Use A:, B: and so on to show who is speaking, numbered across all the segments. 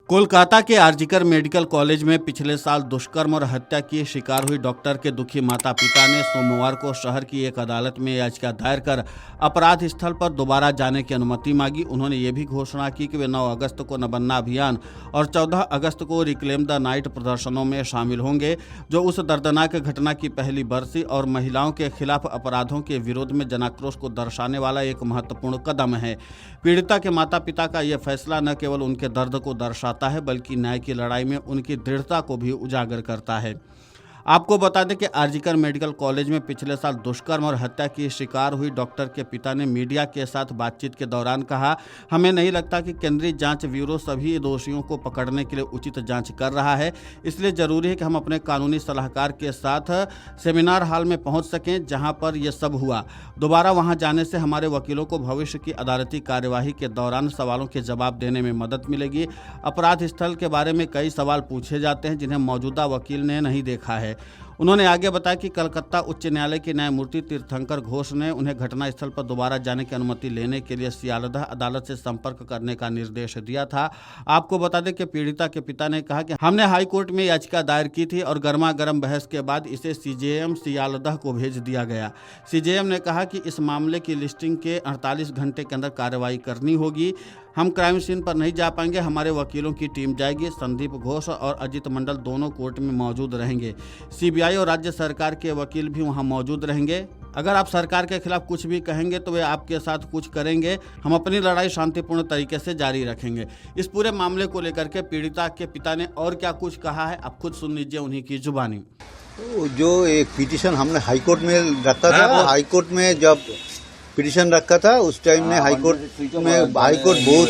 A: कोलकाता के RG Kar medical college में पिछले साल दुष्कर्म और हत्या की शिकार हुई डॉक्टर के दुखी माता पिता ने सोमवार को शहर की एक अदालत में याचिका दायर कर अपराध स्थल पर दोबारा जाने की अनुमति मांगी। उन्होंने ये भी घोषणा की कि वे 9 अगस्त को नबन्ना अभियान और 14 अगस्त को रिक्लेम द नाइट प्रदर्शनों में शामिल होंगे, जो उस दर्दनाक घटना की पहली बरसी और महिलाओं के खिलाफ अपराधों के विरोध में जनाक्रोश को दर्शाने वाला एक महत्वपूर्ण कदम है। पीड़िता के माता पिता का यह फैसला न केवल उनके दर्द को दर्शाता है बल्कि न्याय की लड़ाई में उनकी दृढ़ता को भी उजागर करता है। आपको बता दें कि आरजीकर मेडिकल कॉलेज में पिछले साल दुष्कर्म और हत्या की शिकार हुई डॉक्टर के पिता ने मीडिया के साथ बातचीत के दौरान कहा, हमें नहीं लगता कि केंद्रीय जांच ब्यूरो सभी दोषियों को पकड़ने के लिए उचित जांच कर रहा है, इसलिए जरूरी है कि हम अपने कानूनी सलाहकार के साथ सेमिनार हॉल में पहुंच सकें जहां पर यह सब हुआ। दोबारा वहां जाने से हमारे वकीलों को भविष्य की अदालती कार्यवाही के दौरान सवालों के जवाब देने में मदद मिलेगी। अपराध स्थल के बारे में कई सवाल पूछे जाते हैं जिन्हें मौजूदा वकील ने नहीं देखा है। उन्होंने आगे बताया कि कलकत्ता उच्च न्यायालय के न्यायमूर्ति तीर्थंकर घोष ने उन्हें घटनास्थल पर दोबारा जाने की अनुमति लेने के लिए सियालदह अदालत से संपर्क करने का निर्देश दिया था। आपको बता दें कि पीड़िता के पिता ने कहा कि हमने हाई कोर्ट में याचिका दायर की थी और गर्मा गर्म बहस के बाद इसे सीजेएम सियालदह को भेज दिया गया। सीजेएम ने कहा कि इस मामले की लिस्टिंग के 48 घंटे के अंदर कार्रवाई करनी होगी। हम क्राइम सीन पर नहीं जा पाएंगे, हमारे वकीलों की टीम जाएगी। संदीप घोष और अजित मंडल दोनों कोर्ट में मौजूद रहेंगे। सीबीआई और राज्य सरकार के वकील भी वहां मौजूद रहेंगे। अगर आप सरकार के खिलाफ कुछ भी कहेंगे तो वे आपके साथ कुछ करेंगे। हम अपनी लड़ाई शांतिपूर्ण तरीके से जारी रखेंगे। इस पूरे मामले को लेकर के पीड़िता के पिता ने और क्या कुछ कहा है, आप खुद सुन लीजिए उन्हीं की जुबानी।
B: जो एक पिटीशन हमने हाईकोर्ट में रखा था, हाईकोर्ट में जब पिटीशन रखा था उस टाइम में हाईकोर्ट बहुत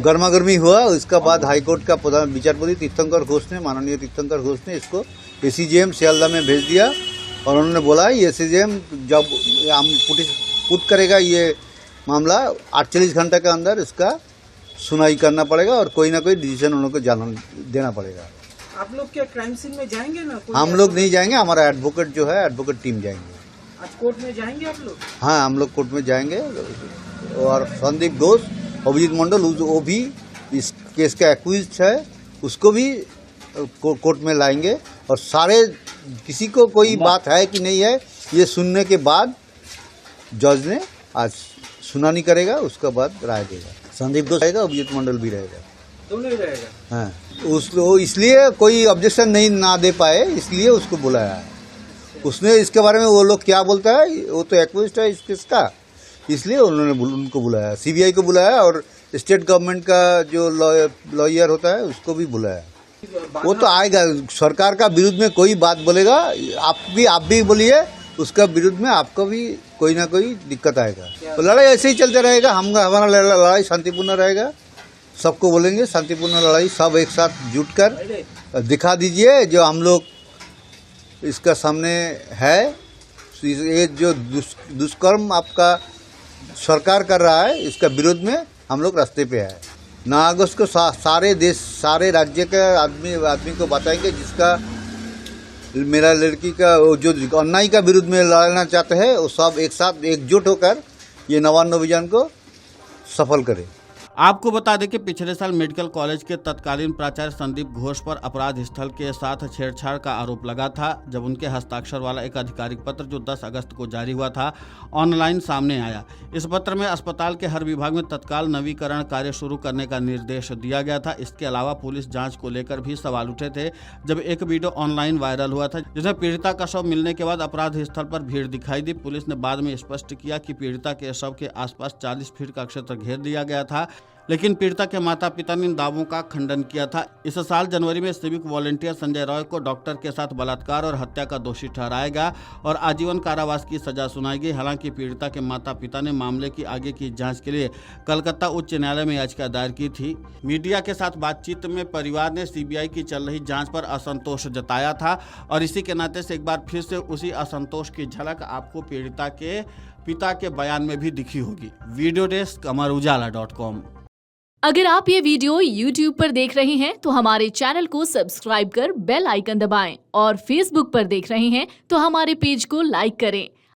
B: गर्मा गर्मी हुआ। उसके बाद हाईकोर्ट का प्रधान विचारपति तीर्थंकर घोष ने, माननीय तीर्थंकर घोष ने इसको एसीजेएम सियालदा में भेज दिया और उन्होंने बोला एसीजेएम जब हम पुट करेगा ये मामला 48 घंटे के अंदर इसका सुनवाई करना पड़ेगा और कोई ना कोई डिसीजन उन लोग को देना पड़ेगा।
C: आप लोग क्या क्राइम सीन में जाएंगे ना?
B: हम लोग नहीं जाएंगे, हमारा एडवोकेट जो है एडवोकेट टीम जाएंगे।
C: आज कोर्ट में जाएंगे आप लोग?
B: हाँ, हम लोग कोर्ट में जाएंगे और संदीप घोष, अभिजीत मंडल वो भी इस केस का एक्यूज्ड है, उसको भी कोर्ट में लाएंगे और सारे किसी को कोई बात है कि नहीं है ये सुनने के बाद जज ने आज सुनानी करेगा, उसके बाद राय देगा। संदीप घोष रहेगा, अभिजीत मंडल भी रहेगा,
C: दोनों ही रहेगा।
B: हाँ, उसको इसलिए कोई ऑब्जेक्शन नहीं ना दे पाए इसलिए उसको बुलाया है। उसने इसके बारे में वो लोग क्या बोलता है, वो तो एक्यूज्ड है इस केस का, इसलिए उन्होंने उनको बुलाया, सीबीआई को बुलाया और स्टेट गवर्नमेंट का जो लॉयर होता है उसको भी बुलाया। वो तो आएगा, सरकार का विरुद्ध में कोई बात बोलेगा, आप भी बोलिए, उसका विरुद्ध में आपको भी कोई ना कोई दिक्कत आएगा। तो लड़ाई ऐसे ही चलते रहेगा, हमारा लड़ाई शांतिपूर्ण रहेगा। सबको बोलेंगे शांतिपूर्ण लड़ाई, सब एक साथ जुट कर दिखा दीजिए जो हम लोग इसका सामने है। ये जो दुष्कर्म आपका सरकार कर रहा है इसका विरोध में हम लोग रास्ते पे है। 9 अगस्त को सारे देश, सारे राज्य के आदमी को बताएंगे जिसका मेरा लड़की का जो अन्याय का विरुद्ध में लड़ना चाहते हैं वो सब एक साथ एकजुट होकर ये नवान्न अभियान को सफल करें।
A: आपको बता दें कि पिछले साल मेडिकल कॉलेज के तत्कालीन प्राचार्य संदीप घोष पर अपराध स्थल के साथ छेड़छाड़ का आरोप लगा था, जब उनके हस्ताक्षर वाला एक आधिकारिक पत्र जो 10 अगस्त को जारी हुआ था ऑनलाइन सामने आया। इस पत्र में अस्पताल के हर विभाग में तत्काल नवीकरण कार्य शुरू करने का निर्देश दिया गया था। इसके अलावा पुलिस जांच को लेकर भी सवाल उठे थे, जब एक वीडियो ऑनलाइन वायरल हुआ था जिसमें पीड़िता का शव मिलने के बाद अपराध स्थल पर भीड़ दिखाई दी। पुलिस ने बाद में स्पष्ट किया कि पीड़िता के शव के आसपास 40 फीट का क्षेत्र घेर दिया गया था, लेकिन पीड़िता के माता पिता ने इन दावों का खंडन किया था। इस साल जनवरी में सिविक वॉलंटियर संजय रॉय को डॉक्टर के साथ बलात्कार और हत्या का दोषी ठहराया और आजीवन कारावास की सजा सुनाई गई। हालांकि पीड़िता के माता पिता ने मामले की आगे की जांच के लिए कलकत्ता उच्च न्यायालय में याचिका दायर की थी। मीडिया के साथ बातचीत में परिवार ने सीबीआई की चल रही जांच पर असंतोष जताया था और इसी के नाते से एक बार फिर से उसी असंतोष की झलक आपको पीड़िता के पिता के बयान में भी दिखी होगी। वीडियो डेस्क अमरउजाला.com।
D: अगर आप ये वीडियो YouTube पर देख रहे हैं तो हमारे चैनल को सब्सक्राइब कर बेल आइकन दबाएं और Facebook पर देख रहे हैं तो हमारे पेज को लाइक करें।